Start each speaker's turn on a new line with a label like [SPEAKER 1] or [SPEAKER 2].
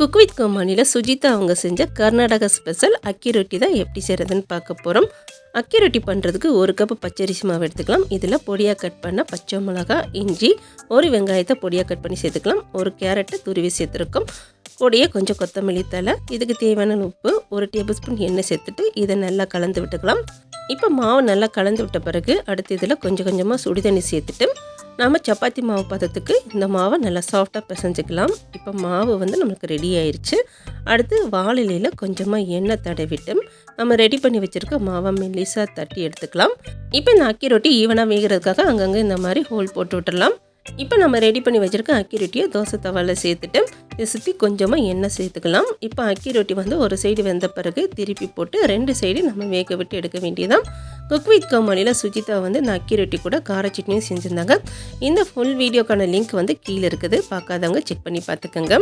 [SPEAKER 1] Cook with கோமாளியில் Sujitha அவங்க செஞ்ச Karnataka special அக்கி ரொட்டி தான் எப்படி செய்கிறதுன்னு பார்க்க போகிறோம். அக்கி ரொட்டி பண்ணுறதுக்கு 1 கப் பச்சரிசி மாவு எடுத்துக்கலாம். இதில் பொடியாக கட் பண்ண பச்சை மிளகா, இஞ்சி, ஒரு வெங்காயத்தை பொடியாக கட் பண்ணி சேர்த்துக்கலாம். ஒரு கேரட்டை துருவி சேர்த்துருக்கோம். பொடியை கொஞ்சம் கொத்தமல்லி தழை, இதுக்கு தேவையான உப்பு, 1 டேபிள் ஸ்பூன் எண்ணெய் சேர்த்துட்டு இதை நல்லா கலந்து விட்டுக்கலாம். இப்போ மாவு நல்லா கலந்து விட்ட பிறகு அடுத்து இதில் கொஞ்சம் கொஞ்சமாக சுடு தண்ணி சேர்த்துட்டு நாம் சப்பாத்தி மாவு பதத்துக்கு இந்த மாவை நல்லா சாஃப்டாக பிசைஞ்சிக்கலாம். இப்போ மாவு நம்மளுக்கு ரெடி ஆயிடுச்சு. அடுத்து வாழலையில் கொஞ்சமாக எண்ணெய் தடவிட்டு நம்ம ரெடி பண்ணி வச்சுருக்க மாவை மெல்லிசாக தட்டி எடுத்துக்கலாம். இப்போ இந்த அக்கி ரொட்டி ஈவனாக வேகிறதுக்காக அங்கங்கே இந்த மாதிரி ஹோல் போட்டு விட்டுடலாம். இப்போ நம்ம ரெடி பண்ணி வச்சுருக்க அக்கி ரொட்டியை தோசை தவாவில் சேர்த்துட்டு இதை சுற்றி கொஞ்சமாக எண்ணெய் சேர்த்துக்கலாம். இப்போ அக்கி ரொட்டி ஒரு சைடு வெந்த பிறகு திருப்பி போட்டு 2 சைடு நம்ம வேக விட்டு எடுக்க வேண்டியதான். குக் வித் கோமாளியில் சுஜிதா இந்த அக்கி ரொட்டி கூட கார சட்னியும் செஞ்சுருந்தாங்க. இந்த ஃபுல் வீடியோக்கான லிங்க் கீழே இருக்குது. பார்க்காதவங்க செக் பண்ணி பார்த்துக்கோங்க.